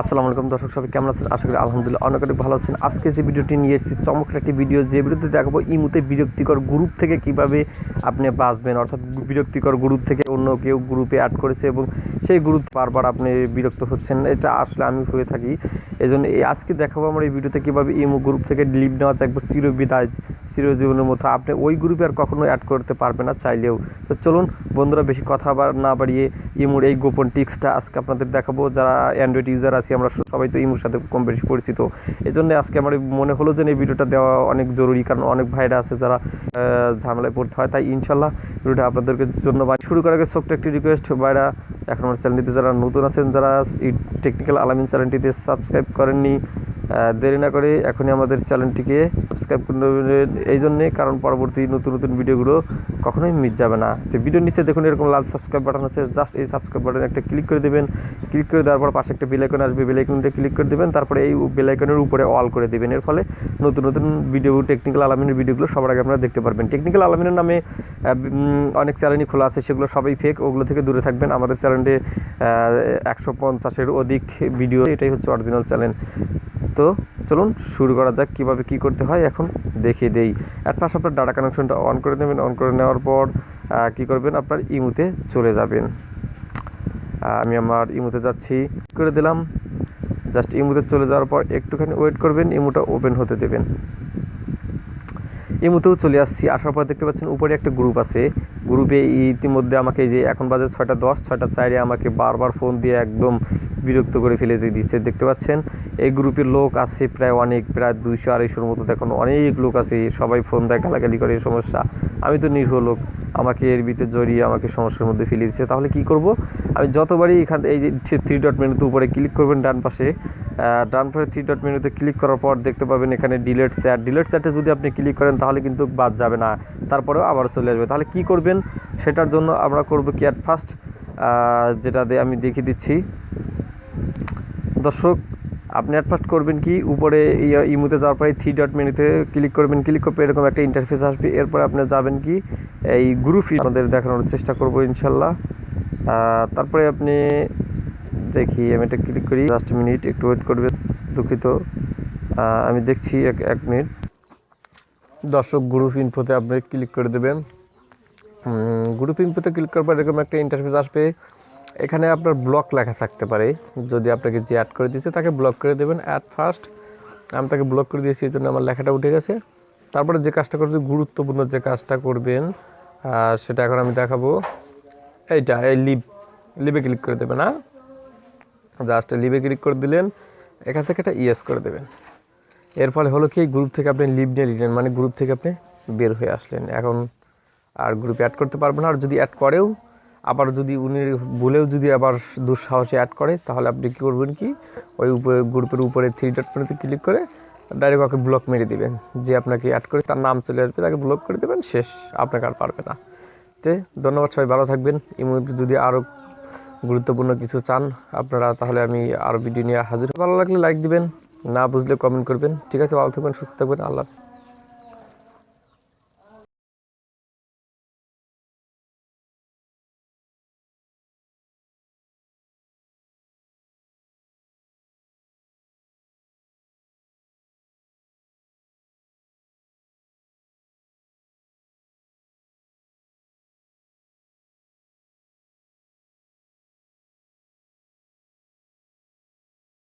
আসসালামু আলাইকুম দর্শক, সবাই কেমন আছেন? আশা করি আলহামদুলিল্লাহ অনেক ভালো আছেন। আজকে যে ভিডিওটি নিয়ে এসেছি চমৎকার একটি ভিডিও, যে ভিডিওতে দেখাবো ইমুতে বিরক্তিকর গ্রুপ থেকে কিভাবে আপনি বাঁচবেন। অর্থাৎ বিরক্তিকর গ্রুপ থেকে অন্য কেউ গ্রুপে অ্যাড করেছে এবং সেই গ্রুপ বারবার আপনি বিরক্ত হচ্ছেন, এটা আসলে আমি হয়ে থাকি। এই জন্য আজকে দেখাবো আমরা এই ভিডিওতে কীভাবে ইমু গ্রুপ থেকে লিভ নেওয়া যায়, একবার চিরবিদায় চিরজীবনের মতো। আপনি ওই গ্রুপে আর কখনো অ্যাড করতে পারবেন না চাইলেও। তো চলুন বন্ধুরা, বেশি কথা না বাড়িয়ে ইমুর এই গোপন টিক্সটা আজকে আপনাদের দেখাবো। যারা অ্যান্ড্রয়েড ইউজার আছি আমরা সবাই তো ইমুর সাথে কম বেশি পরিচিত, এই জন্য আজকে আমার মনে হলো যে এই ভিডিওটা দেওয়া অনেক জরুরি, কারণ অনেক ভাইরা আছে যারা ঝামেলায় পড়তে হয়। তাই ইনশাল্লাহ ভিডিওটা আপনাদেরকে জন্য শুরু করার আগে ছোট্ট একটি রিকোয়েস্ট, ভাইরা এখন আমার চ্যানেলটিতে যারা নতুন আছেন, যারা এই টেকনিক্যাল আলামিন চ্যানেলটিতে সাবস্ক্রাইব করেননি, দেরি না করে এখনই আমাদের চ্যানেলটিকে সাবস্ক্রাইব করবেন। এই জন্যে কারণ পরবর্তী নতুন নতুন ভিডিওগুলো কখনোই মিস যাবে না। তো ভিডিওর নিচে দেখুন এরকম লাল সাবস্ক্রাইব বাটন আছে, জাস্ট এই সাবস্ক্রাইব বাটনে একটা ক্লিক করে দেবেন। ক্লিক করে দেওয়ার পর পাশে একটা বেল আইকন আসবে, বেল আইকনটা ক্লিক করে দেবেন। তারপরে এই বেল আইকনের উপরে অল করে দেবেন। এর ফলে নতুন নতুন ভিডিও, টেকনিক্যাল আলামিনের ভিডিওগুলো সবার আগে আপনারা দেখতে পারবেন। টেকনিক্যাল আলামিনের নামে অনেক চ্যানেলই খোলা আছে, সেগুলো সবাই ফেক, ওগুলো থেকে দূরে থাকবেন। আমাদের চ্যানেলে 150-এর অধিক ভিডিও, এটাই হচ্ছে অরিজিনাল চ্যানেল। তো চলুন শুরু করা যাক। কীভাবে কী করতে হয় এখন দেখিয়ে দেই। অ্যাট ফার্স্ট আপনার ডাটা কানেকশনটা অন করে নেবেন। অন করে নেওয়ার পর কী করবেন, আপনার ইমুতে চলে যাবেন। আমি আমার ইমুতে যাচ্ছি, করে দিলাম। জাস্ট ইমুতে চলে যাওয়ার পর একটুখানি ওয়েট করবেন, ইমুটা ওপেন হতে দেবেন। ইমুতেও চলে আসছি। আসার পর দেখতে পাচ্ছেন উপরে একটা গ্রুপ আছে। গ্রুপে ইতিমধ্যে আমাকে যে এখন বাজে 6:10, 6:04 আমাকে বারবার ফোন দিয়ে একদম বিরক্ত করে ফেলে দিচ্ছে। দেখতে পাচ্ছেন এই গ্রুপের লোক আছে প্রায় 200-250-এর মতো। দেখুন অনেক লোক আছে, সবাই ফোন দেয়, গালাগালি করে। সমস্যা, আমি তো নিরীহ লোক, আমাকে এর ভিতরে জড়িয়ে আমাকে সমস্যার মধ্যে ফেলে দিচ্ছে। তাহলে কি করব? আমি যতবারই এখান এই যে 3 ডট মেনুতে উপরে ক্লিক করবেন ডান পাশে 3 ডট মেনুতে ক্লিক করার পর দেখতে পাবেন এখানে ডিলেট চ্যাটে যদি আপনি ক্লিক করেন তাহলে কিন্তু বাদ যাবে না, তারপরেও আবার চলে আসবে। তাহলে কি করবেন? সেটার জন্য আমরা করব কি, অ্যাট ফার্স্ট যেটা দিয়ে আমি দেখিয়ে দিচ্ছি দর্শক। আপনি অ্যাট ফার্স্ট করবেন কি, উপরে ইমুতে যাওয়ার পরে 3 ডট মেনুতে ক্লিক করবেন। ক্লিক করলে এরকম একটা ইন্টারফেস আসবে। এরপরে আপনি যাবেন কি, এই গ্রুপ আমাদের দেখানোর চেষ্টা করব ইনশাল্লাহ। তারপরে আপনি দেখি, আমি এটা ক্লিক করি। জাস্ট মিনিট, একটু ওয়েট করবেন, দুঃখিত, আমি দেখছি। এক মিনিট দর্শক। গ্রুপ ইনফোতে আপনি ক্লিক করে দেবেন। গ্রুপ ইনফোতে ক্লিক করার পর এরকম একটা ইন্টারফেস আসবে। এখানে আপনার ব্লক লেখা থাকতে পারে, যদি আপনাকে যে অ্যাড করে দিয়েছে তাকে ব্লক করে দেবেন। অ্যাট ফার্স্ট আমি তাকে ব্লক করে দিয়েছি, এই জন্য আমার লেখাটা উঠে গেছে। তারপরে যে কাজটা করবে, গুরুত্বপূর্ণ যে কাজটা করবেন সেটা এখন আমি দেখাবো। এইটা, এই লিভে ক্লিক করে দেবেন। জাস্ট লিভে ক্লিক করে দিলেন, এখান থেকে একটা ইয়েস করে দেবেন। এর ফলে হলো কি, গ্রুপ থেকে আপনি লিভ নিয়ে নিলেন, মানে গ্রুপ থেকে আপনি বের হয়ে আসলেন। এখন আর গ্রুপে অ্যাড করতে পারবেন না। আর যদি অ্যাড করেও, আবার যদি উনি বলেও যদি আবার দুঃসাহসে অ্যাড করে, তাহলে আপনি কী করবেন কি, ওই উপরে গ্রুপের উপরে 3 ডট মেনুতে ক্লিক করে ডাইরেক্ট ওকে ব্লক মেরে দিবেন। যে আপনাকে অ্যাড করে তার নাম চলে আসবে, তাকে ব্লক করে দেবেন, শেষ, আপনাকে আর পারবে না। তো ধন্যবাদ, সবাই ভালো থাকবেন। ইমুতে যদি আরও গুরুত্বপূর্ণ কিছু চান আপনারা, তাহলে আমি আরও ভিডিও নিয়ে হাজির। ভালো লাগলে লাইক দিবেন, না বুঝলে কমেন্ট করবেন। ঠিক আছে, ভালো থাকবেন, সুস্থ থাকবেন, আল্লাহ।